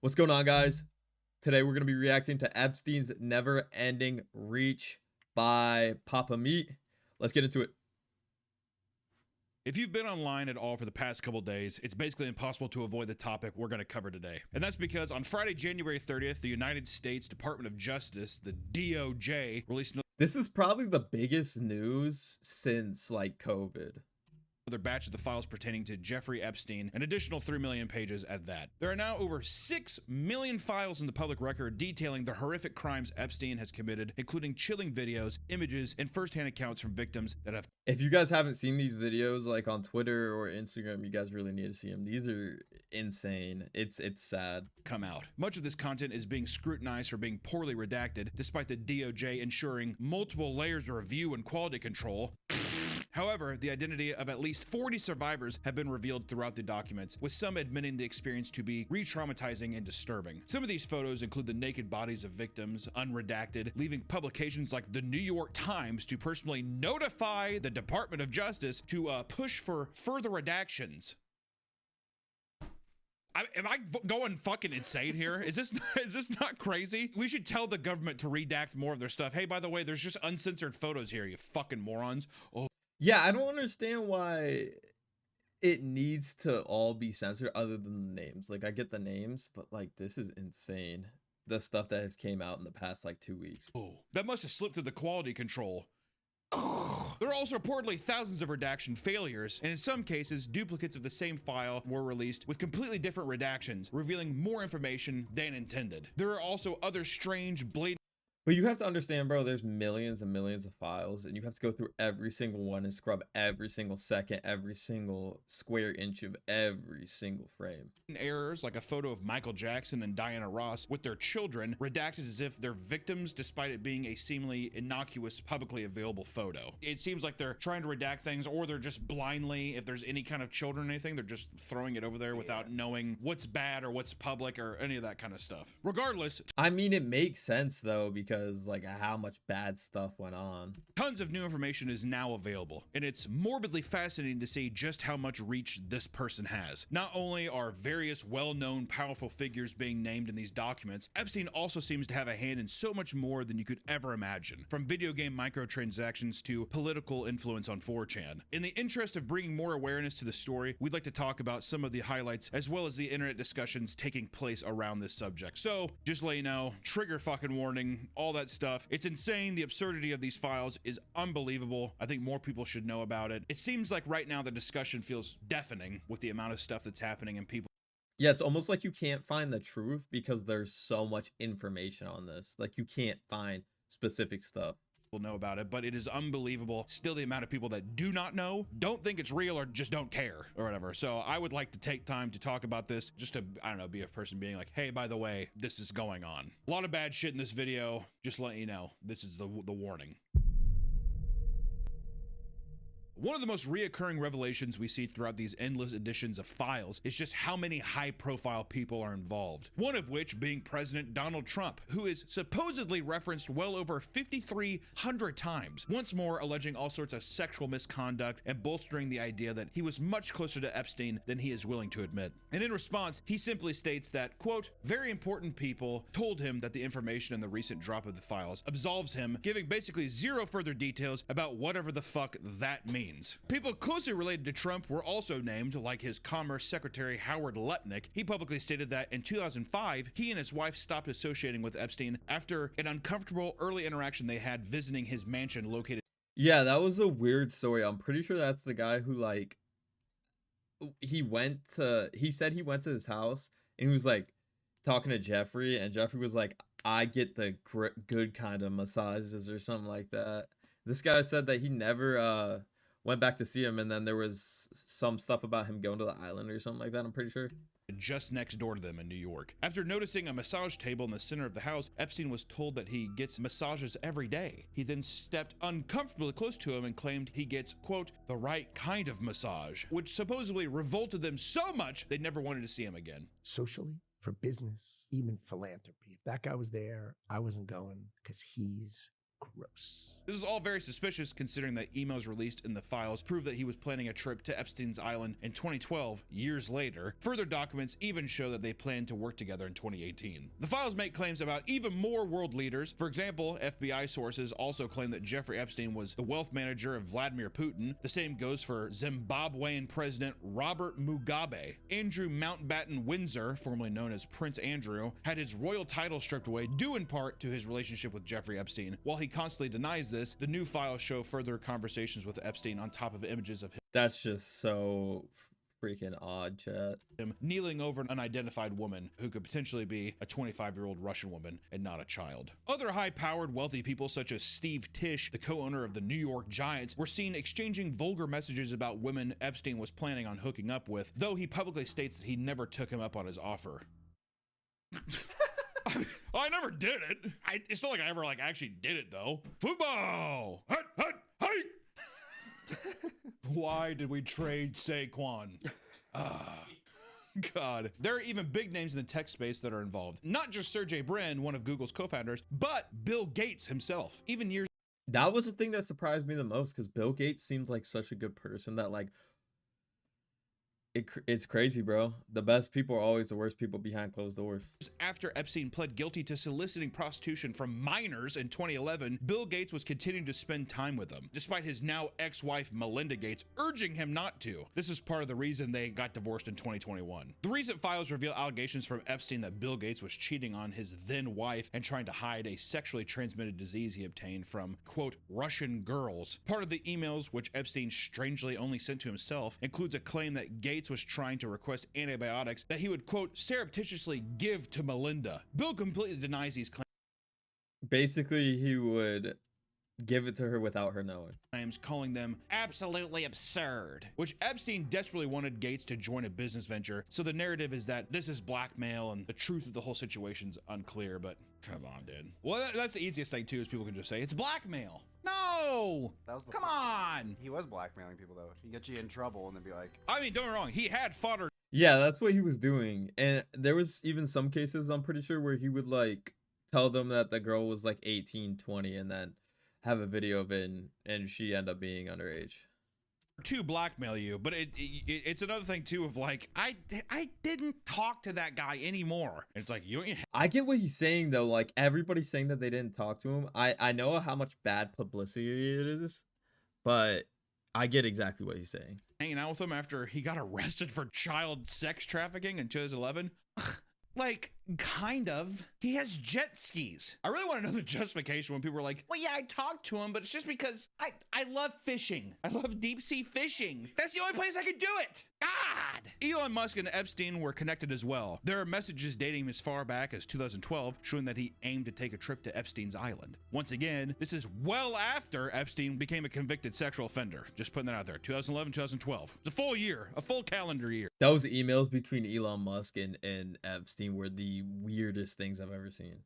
What's going on, guys? Today we're going to be reacting to Epstein's Never-Ending Reach by Papa Meat. Let's get into it. If you've been online at all for the past couple days, it's basically impossible to avoid the topic we're going to cover today. And that's because on Friday, January 30th, the United States Department of Justice, the DOJ, released This is probably the biggest news since COVID. another batch of the files pertaining to Jeffrey Epstein, an additional 3 million pages at that. There are now over 6 million files in the public record detailing the horrific crimes Epstein has committed, including chilling videos, images, and first-hand accounts from victims that have... If you guys haven't seen these videos on Twitter or Instagram, you guys really need to see them. These are insane. It's sad. Come out. Much of this content is being scrutinized for being poorly redacted, despite the DOJ ensuring multiple layers of review and quality control. However, the identity of at least 40 survivors have been revealed throughout the documents, with some admitting the experience to be re-traumatizing and disturbing. Some of these photos include the naked bodies of victims, unredacted, leaving publications like the New York Times to personally notify the Department of Justice to push for further redactions. Am I going fucking insane here? Is this not crazy? We should tell the government to redact more of their stuff. Hey, by the way, there's just uncensored photos here, you fucking morons. Oh. Yeah, I don't understand why it needs to all be censored other than the names. I get the names, but this is insane. The stuff that has came out in the past 2 weeks. Oh, that must have slipped through the quality control. There are also reportedly thousands of redaction failures, and in some cases, duplicates of the same file were released with completely different redactions, revealing more information than intended. There are also other strange, blatant... But you have to understand, bro, there's millions and millions of files, and you have to go through every single one and scrub every single second, every single square inch of every single frame. Errors like a photo of Michael Jackson and Diana Ross with their children redacted as if they're victims despite it being a seemingly innocuous, publicly available photo. It seems like they're trying to redact things, or they're just blindly, if there's any kind of children or anything, they're just throwing it over there without knowing what's bad or what's public or any of that kind of stuff. Regardless, I mean, it makes sense though, because how much bad stuff went on. Tons of new information is now available, and it's morbidly fascinating to see just how much reach this person has. Not only are various well-known powerful figures being named in these documents, Epstein also seems to have a hand in so much more than you could ever imagine, from video game microtransactions to political influence on 4chan. In the interest of bringing more awareness to the story, we'd like to talk about some of the highlights as well as the internet discussions taking place around this subject. So, just let you know, trigger fucking warning, all that stuff. It's insane. The absurdity of these files is unbelievable. I think more people should know about it. It seems like right now the discussion feels deafening with the amount of stuff that's happening and people. Yeah, it's almost like you can't find the truth because there's so much information on this. You can't find specific stuff. Will know about it, but it is unbelievable still the amount of people that do not know, don't think it's real, or just don't care or whatever. So I would like to take time to talk about this, just to, I don't know, be a person being like, hey, by the way, this is going on. A lot of bad shit in this video, just letting you know. This is the warning. One of the most reoccurring revelations we see throughout these endless editions of files is just how many high-profile people are involved. One of which being President Donald Trump, who is supposedly referenced well over 5,300 times, once more alleging all sorts of sexual misconduct and bolstering the idea that he was much closer to Epstein than he is willing to admit. And in response, he simply states that, quote, very important people told him that the information in the recent drop of the files absolves him, giving basically zero further details about whatever the fuck that means. People closely related to Trump were also named, like his Commerce Secretary Howard Lutnick. He publicly stated that in 2005, he and his wife stopped associating with Epstein after an uncomfortable early interaction they had visiting his mansion located. Yeah, that was a weird story. I'm pretty sure that's the guy who he said he went to his house and he was talking to Jeffrey, and Jeffrey was like, I get the good kind of massages or something like that. This guy said that he never went back to see him, and then there was some stuff about him going to the island or something like that, I'm pretty sure. Just next door to them in New York. After noticing a massage table in the center of the house, Epstein was told that he gets massages every day. He then stepped uncomfortably close to him and claimed he gets, quote, the right kind of massage, which supposedly revolted them so much they never wanted to see him again. Socially, for business, even philanthropy. If that guy was there, I wasn't going because he's Gross. This is all very suspicious considering that emails released in the files prove that he was planning a trip to Epstein's Island in 2012, years later. Further documents even show that they planned to work together in 2018. The files make claims about even more world leaders. For example, FBI sources also claim that Jeffrey Epstein was the wealth manager of Vladimir Putin. The same goes for Zimbabwean President Robert Mugabe. Andrew Mountbatten Windsor, formerly known as Prince Andrew, had his royal title stripped away due in part to his relationship with Jeffrey Epstein. While he constantly denies this, the new files show further conversations with Epstein on top of images of That's just so freaking odd, chat. him kneeling over an unidentified woman who could potentially be a 25-year-old Russian woman and not a child. Other high-powered, wealthy people such as Steve Tisch, the co-owner of the New York Giants, were seen exchanging vulgar messages about women Epstein was planning on hooking up with, though he publicly states that he never took him up on his offer. I never did it. It's not like I ever actually did it though. Football. Hut, hut, hike. Why did we trade Saquon? God. There are even big names in the tech space that are involved. Not just Sergey Brin, one of Google's co-founders, but Bill Gates himself. Even years. That was the thing that surprised me the most, because Bill Gates seems like such a good person that it's crazy, bro. The best people are always the worst people behind closed doors. After Epstein pled guilty to soliciting prostitution from minors in 2011, Bill Gates was continuing to spend time with them, despite his now ex-wife Melinda Gates urging him not to. This is part of the reason they got divorced in 2021. The recent files reveal allegations from Epstein that Bill Gates was cheating on his then wife and trying to hide a sexually transmitted disease he obtained from, quote, Russian girls. Part of the emails, which Epstein strangely only sent to himself, includes a claim that Gates was trying to request antibiotics that he would, quote, surreptitiously give to Melinda. Bill completely denies these Basically, he would give it to her without her knowing. claims, calling them absolutely absurd, which Epstein desperately wanted Gates to join a business venture. So the narrative is that this is blackmail and the truth of the whole situation's unclear, but come on, dude. Well, that's the easiest thing too, is people can just say it's blackmail. No, come on. He was blackmailing people though. He get you in trouble and then be like, I mean, don't get me wrong. He had fodder. Yeah, that's what he was doing. And there was even some cases, I'm pretty sure, where he would tell them that the girl was 18, 20, and then have a video of it, and she end up being underage. To blackmail you, but it's another thing too of I didn't talk to that guy anymore. It's you ain't. I get what he's saying though. Everybody's saying that they didn't talk to him. I know how much bad publicity it is, but I get exactly what he's saying. Hanging out with him after he got arrested for child sex trafficking in 2011. Kind of. He has jet skis. I really want to know the justification when people are like, well, yeah, I talked to him, but it's just because I love fishing. I love deep sea fishing. That's the only place I could do it. God! Elon Musk and Epstein were connected as well. There are messages dating as far back as 2012 showing that he aimed to take a trip to Epstein's Island. Once again, this is well after Epstein became a convicted sexual offender. Just putting that out there. 2011, 2012. It's a full year, a full calendar year. Those emails between Elon Musk and Epstein were the weirdest things I've ever seen.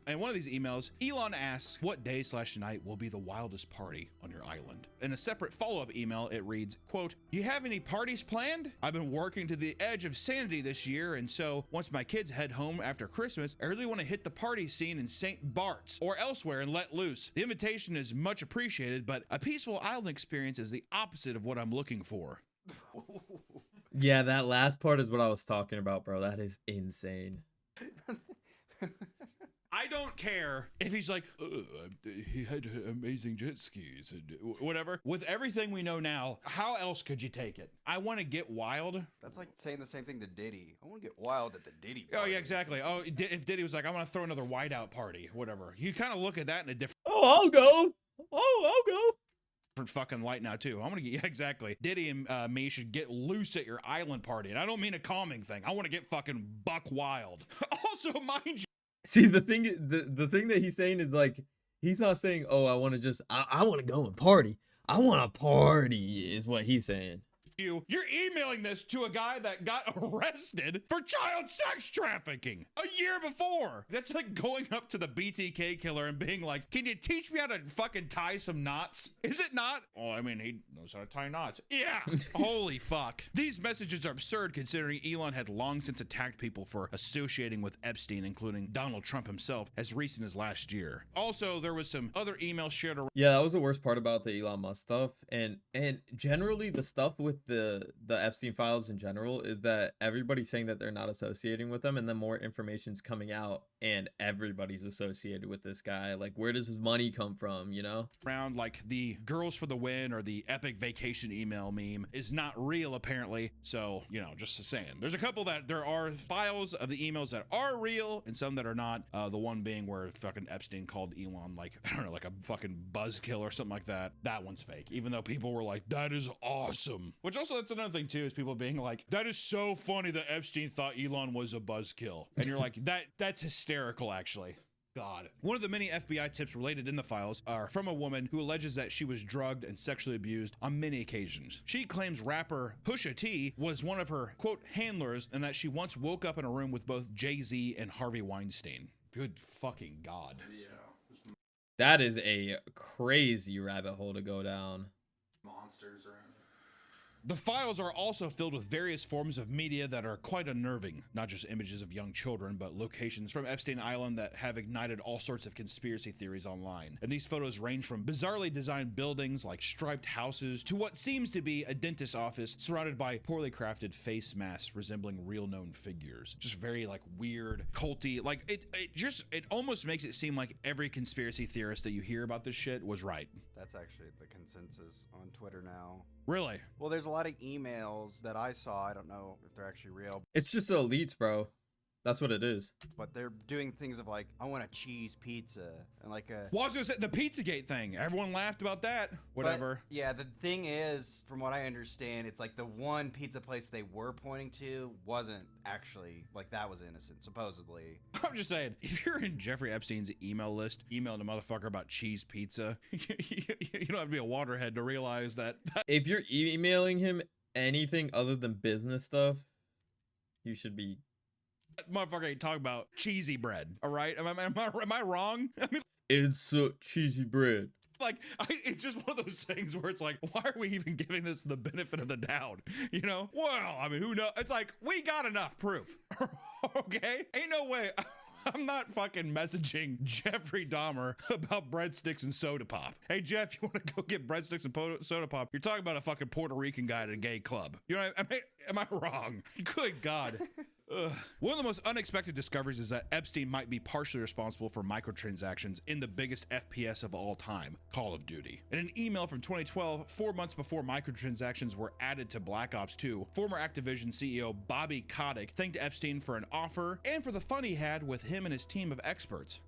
In one of these emails, Elon asks what day/night will be the wildest party on your island. In a separate follow-up email, it reads, quote, do you have any parties planned? I've been working to the edge of sanity this year, and so once my kids head home after Christmas, I really want to hit the party scene in St. Bart's or elsewhere and let loose. The invitation is much appreciated, but a peaceful island experience is the opposite of what I'm looking for. Yeah, that last part is what I was talking about, bro. That is insane. I don't care if he's he had amazing jet skis and whatever. With everything we know now, how else could you take it? I want to get wild. That's like saying the same thing to Diddy. I want to get wild at the Diddy party. Oh, yeah, exactly. Oh, if Diddy was I want to throw another whiteout party, whatever. You kind of look at that in a different... Oh, I'll go. Oh, I'll go. Different fucking light now, too. I'm going to get... Yeah, exactly. Diddy and me should get loose at your island party. And I don't mean a calming thing. I want to get fucking buck wild. Also, mind you... See, the thing that he's saying is he's not saying, oh, I want to just, I want to go and party. I want to party is what he's saying. You're emailing this to a guy that got arrested for child sex trafficking a year before. That's like going up to the BTK killer and being like, can you teach me how to fucking tie some knots? Is it not? Oh, I mean, he knows how to tie knots. Yeah. Holy fuck. These messages are absurd considering Elon had long since attacked people for associating with Epstein, including Donald Trump himself, as recent as last year. Also, there was some other emails shared around. Yeah, that was the worst part about the Elon Musk stuff, and generally the stuff with the Epstein files in general is that everybody's saying that they're not associating with them, and then more information's coming out, and everybody's associated with this guy. Like, where does his money come from? You know, Around like the girls for the win or the epic vacation email meme is not real apparently. So, you know, just saying. There's a couple that there are files of the emails that are real and some that are not. The one being where fucking Epstein called Elon like, I don't know, like a fucking buzzkill or something like that. That one's fake. Even though people were like, that is awesome. Which also, that's another thing too, is people being like, that is so funny that Epstein thought Elon was a buzzkill. And you're like, that's hysterical actually. God. One of the many FBI tips related in the files are from a woman who alleges that she was drugged and sexually abused on many occasions. She claims rapper Pusha T was one of her, quote, handlers, and that she once woke up in a room with both Jay-Z and Harvey Weinstein. Good fucking God. Yeah. that is a crazy rabbit hole to go down. Monsters around it. The files are also filled with various forms of media that are quite unnerving, not just images of young children, but locations from Epstein Island that have ignited all sorts of conspiracy theories online. And these photos range from bizarrely designed buildings like striped houses to what seems to be a dentist's office surrounded by poorly crafted face masks resembling real known figures. Just very like weird, culty, like it almost makes it seem like every conspiracy theorist that you hear about this shit was right. That's actually the consensus on Twitter now. Really? Well, there's a lot of emails that I saw. I don't know if they're actually real, It's just elites, bro. That's what it is. but they're doing things of like, I want a cheese pizza and like a. Well, I was gonna say the Pizzagate thing. Everyone laughed about that. Whatever. But, yeah, the thing is, from what I understand, it's like the one pizza place they were pointing to wasn't actually like that was innocent, supposedly. I'm just saying, if you're in Jeffrey Epstein's email list, emailing a motherfucker about cheese pizza, you don't have to be a waterhead to realize that. If you're emailing him anything other than business stuff, you should be. That motherfucker ain't talking about cheesy bread. All right, am I wrong? I mean, It's cheesy bread. like, it's just one of those things where it's like, why are we even giving this the benefit of the doubt? You know? Well, I mean, who knows? It's like, we got enough proof. Okay? Ain't no way. I'm not fucking messaging Jeffrey Dahmer about breadsticks and soda pop. Hey, Jeff, you want to go get breadsticks and soda pop? You're talking about a fucking Puerto Rican guy at a gay club. You know what I mean? Am I wrong? Good God. Ugh. One of the most unexpected discoveries is that Epstein might be partially responsible for microtransactions in the biggest FPS of all time, Call of Duty. In an email from 2012, 4 months before microtransactions were added to Black Ops 2, former Activision CEO Bobby Kotick thanked Epstein for an offer and for the fun he had with him and his team of experts.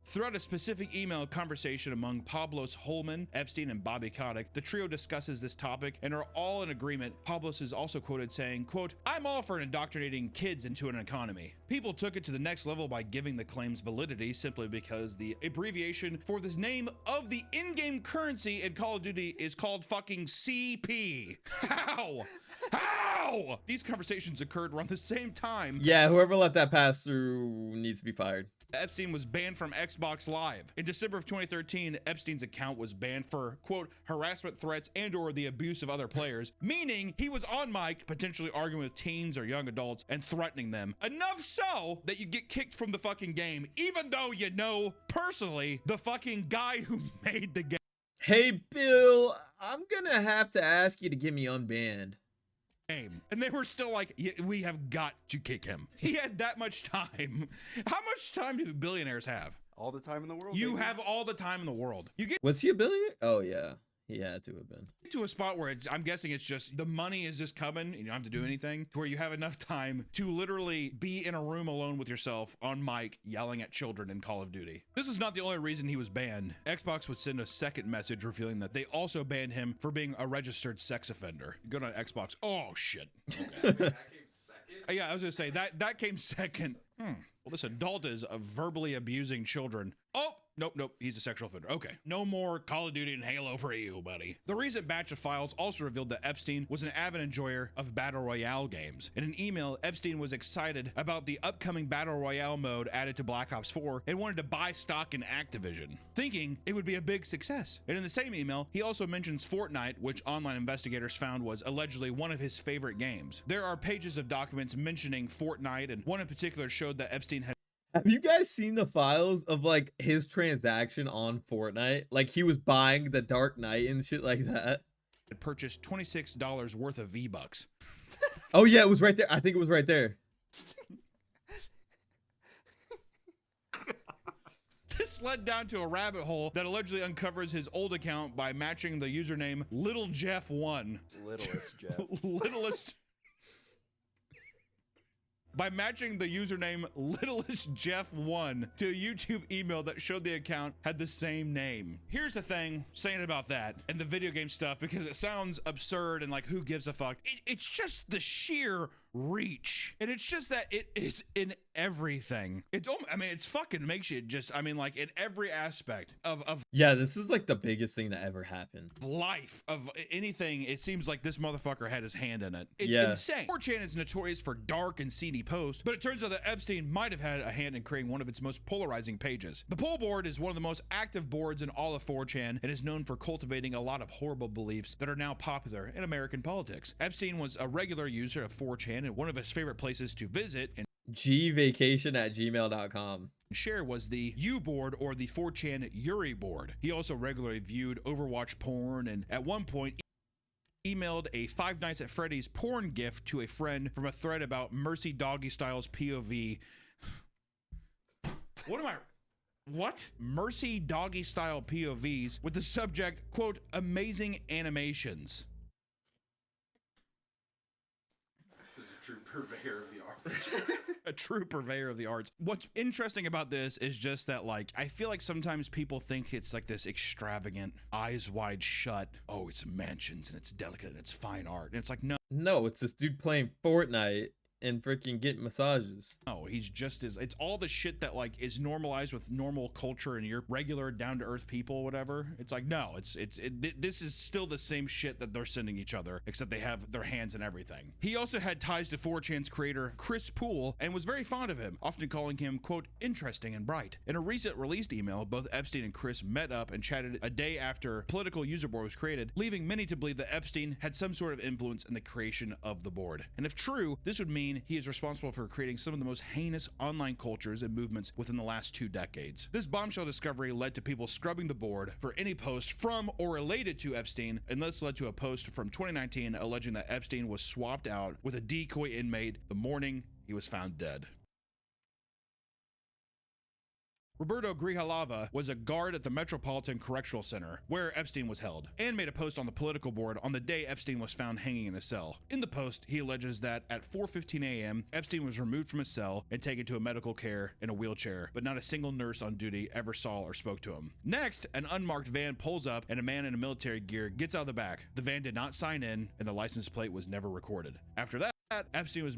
Throughout a specific email conversation among Pablos Holman, Epstein, and Bobby Kotick, the trio discusses this topic and are all in agreement. Pablos is also quoted saying, quote, "I'm all for indoctrinating kids into an economy." People took it to the next level by giving the claims validity simply because the abbreviation for the name of the in-game currency in Call of Duty is called fucking CP. How? How? These conversations occurred around the same time. Yeah, whoever let that pass through needs to be fired. Epstein was banned from Xbox Live. In December of 2013, Epstein's account was banned for, quote, harassment threats and or the abuse of other players, meaning he was on mic potentially arguing with teens or young adults and threatening them. Enough so that you get kicked from the fucking game, even though you know personally the fucking guy who made the game. Hey, Bill, I'm gonna have to ask you to get me unbanned. And they were still like, yeah, we have got to kick him. He had that much time. How much time do billionaires have? All the time in the world. You baby. have all the time in the world. You get Was he a billionaire? Oh, yeah. He had to have been. to a spot where I'm guessing it's just the money is just coming and you don't have to do anything, to where you have enough time to literally be in a room alone with yourself on mic yelling at children in Call of Duty. This is not the only reason he was banned. Xbox would send a second message revealing that they also banned him for being a registered sex offender. Good on Xbox. Oh shit. Okay. That came second. Yeah, I was gonna say that came second. Well, this adult is verbally abusing children. Oh, Nope, he's a sexual offender. Okay. No more Call of Duty and Halo for you, buddy. The recent batch of files also revealed that Epstein was an avid enjoyer of Battle Royale games. In an email, Epstein was excited about the upcoming Battle Royale mode added to Black Ops 4 and wanted to buy stock in Activision, thinking it would be a big success. And in the same email, he also mentions Fortnite, which online investigators found was allegedly one of his favorite games. There are pages of documents mentioning Fortnite, and one in particular showed that Epstein had Have you guys seen the files of like his transaction on Fortnite? Like he was buying the Dark Knight and shit like that. purchased $26 worth of V-Bucks. Oh yeah, it was right there. I think it was right there. This led down to a rabbit hole that allegedly uncovers his old account by matching the username Little Jeff 1. Littlest Jeff. Littlest. By matching the username Littlest Jeff 1 to a YouTube email that showed the account had the same name. Here's the thing saying about that and the video game stuff, because it sounds absurd and like who gives a fuck. It's just the sheer reach, and it's just that it is in everything. It's fucking makes you just, like in every aspect of Yeah, this is like the biggest thing that ever happened. life, of anything. It seems like this motherfucker had his hand in it. It's Yeah. insane. 4chan is notorious for dark and seedy posts, but it turns out that Epstein might have had a hand in creating one of its most polarizing pages. The poll board is one of the most active boards in all of 4chan and is known for cultivating a lot of horrible beliefs that are now popular in American politics. Epstein was a regular user of 4chan and one of his favorite places to visit and gvacation@gmail.com. share was the U board, or the 4chan Yuri board. He also regularly viewed Overwatch porn, and at one point emailed a Five Nights at Freddy's porn gift to a friend from a thread about Mercy Doggy Styles POV. What? Mercy Doggy Style POVs with the subject, quote, amazing animations. Is a true purveyor of the arts. A true purveyor of the arts. What's interesting about this is just that, like, I feel like sometimes people think it's like this extravagant, eyes wide shut, oh, it's mansions and it's delicate and it's fine art. And it's like, No, it's this dude playing Fortnite and freaking getting massages. no, he's just as, it's all the shit that like is normalized with normal culture and your regular down to earth people, whatever. It's like, no, this is still the same shit that they're sending each other, except they have their hands in everything. He also had ties to 4chan's creator Chris Poole and was very fond of him, often calling him, quote, interesting and bright. In a recent released email, both Epstein and Chris met up and chatted a day after political user board was created, leaving many to believe that Epstein had some sort of influence in the creation of the board. And if true, this would mean he is responsible for creating some of the most heinous online cultures and movements within the last 2 decades. This bombshell discovery led to people scrubbing the board for any post from or related to Epstein, and this led to a post from 2019 alleging that Epstein was swapped out with a decoy inmate the morning he was found dead. Roberto Grijalava was a guard at the Metropolitan Correctional Center, where Epstein was held, and made a post on the political board on the day Epstein was found hanging in a cell. In the post, he alleges that at 4:15 a.m., Epstein was removed from his cell and taken to a medical care in a wheelchair, but not a single nurse on duty ever saw or spoke to him. Next, an unmarked van pulls up and a man in a military gear gets out of the back. The van did not sign in, and the license plate was never recorded. After that, Epstein was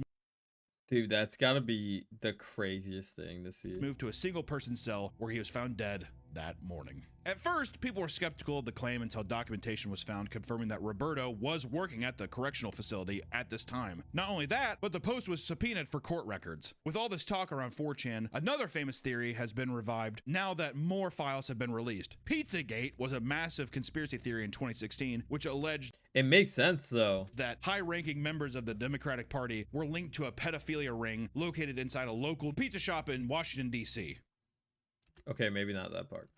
Dude, that's gotta be the craziest thing to see. moved to a single person cell where he was found dead that morning. At first, people were skeptical of the claim until documentation was found confirming that Roberto was working at the correctional facility at this time. Not only that, but the post was subpoenaed for court records. With all this talk around 4chan, another famous theory has been revived now that more files have been released. Pizzagate was a massive conspiracy theory in 2016, which alleged It makes sense though. that high-ranking members of the Democratic Party were linked to a pedophilia ring located inside a local pizza shop in Washington, D.C. Okay, maybe not that part.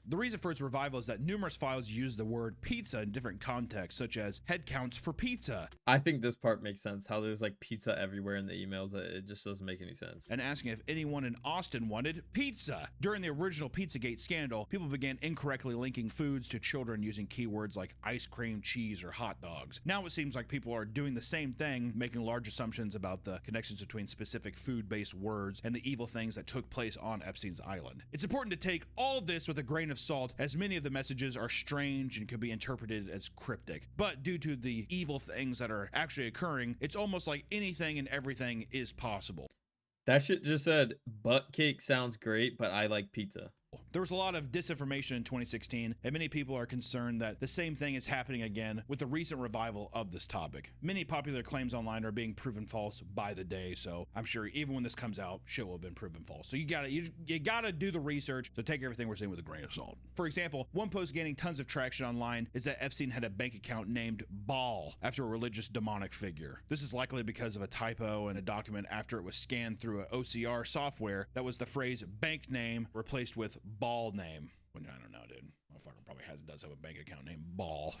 The reason for its revival is that numerous files use the word pizza in different contexts, such as head counts for pizza, I think this part makes sense. How there's like pizza everywhere in the emails. It just doesn't make any sense. and asking if anyone in Austin wanted pizza. During the original Pizzagate scandal, people began incorrectly linking foods to children using keywords like ice cream, cheese, or hot dogs. Now it seems like people are doing the same thing, making large assumptions about the connections between specific food-based words and the evil things that took place on Epstein's island. It's important to take all this with a grain of salt, as many of the messages are strange and could be interpreted as cryptic. But due to the evil things that are actually occurring, it's almost like anything and everything is possible. That shit just said butt cake sounds great, but I like pizza. There was a lot of disinformation in 2016, and many people are concerned that the same thing is happening again with the recent revival of this topic. Many popular claims online are being proven false by the day, so I'm sure even when this comes out, shit will have been proven false. So you gotta do the research, so take everything we're saying with a grain of salt. For example, one post gaining tons of traction online is that Epstein had a bank account named Ball after a religious demonic figure. This is likely because of a typo in a document after it was scanned through an OCR software that was the phrase bank name replaced with Ball name. Which I don't know, dude. Motherfucker probably does have a bank account named Ball.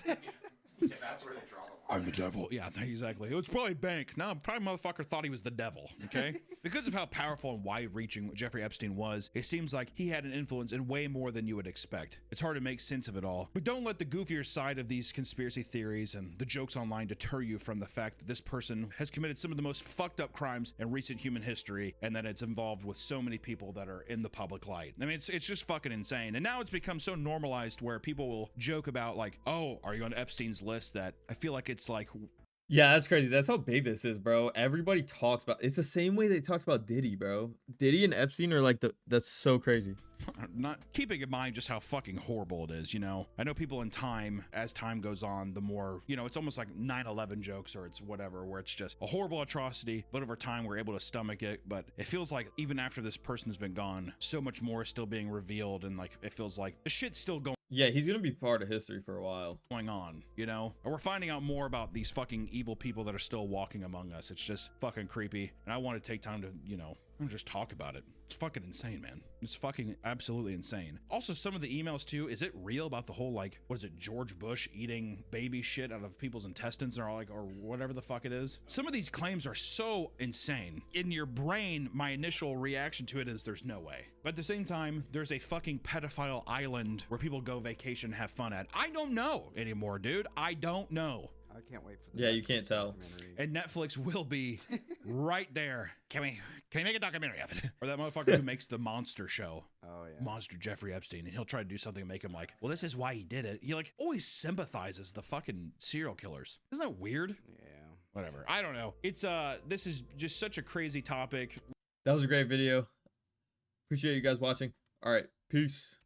Yeah, that's where they draw the line. I'm the devil. Yeah, exactly. It's probably bank. No, probably motherfucker thought he was the devil. Okay? Because of how powerful and wide-reaching Jeffrey Epstein was, it seems like he had an influence in way more than you would expect. It's hard to make sense of it all. But don't let the goofier side of these conspiracy theories and the jokes online deter you from the fact that this person has committed some of the most fucked up crimes in recent human history, and that it's involved with so many people that are in the public light. I mean, it's just fucking insane. And now it's become so normalized where people will joke about like, oh, are you on Epstein's list? That I feel like it's like, yeah, that's crazy. That's how big this is, bro. Everybody talks about it's the same way they talked about Diddy, bro. Diddy and Epstein are like that's so crazy. Not keeping in mind just how fucking horrible it is, you know. I know people in time, as time goes on, the more, you know, it's almost like 9/11 jokes or it's whatever, where it's just a horrible atrocity, but over time we're able to stomach it. But it feels like even after this person has been gone, so much more is still being revealed, and like it feels like the shit's still going Yeah, he's gonna be part of history for a while. on, you know? And we're finding out more about these fucking evil people that are still walking among us. It's just fucking creepy. And I want to take time to, you know, just talk about it. It's fucking insane, man. It's fucking absolutely insane. Also, some of the emails too, is it real about the whole, like, what is it, George Bush eating baby shit out of people's intestines or like, or whatever the fuck it is? Some of these claims are so insane. In your brain, my initial reaction to it is there's no way. But at the same time, there's a fucking pedophile island where people go vacation and have fun at. I don't know anymore, dude. I don't know. I can't wait for the Yeah, you can't tell. documentary. And Netflix will be right there. Can we make a documentary of it? Or that motherfucker who makes the monster show. Oh yeah. Monster Jeffrey Epstein, and he'll try to do something and make him like, well, this is why he did it. He like always sympathizes the fucking serial killers. Isn't that weird? Yeah. Whatever. I don't know. It's this is just such a crazy topic. That was a great video. Appreciate you guys watching. All right, peace.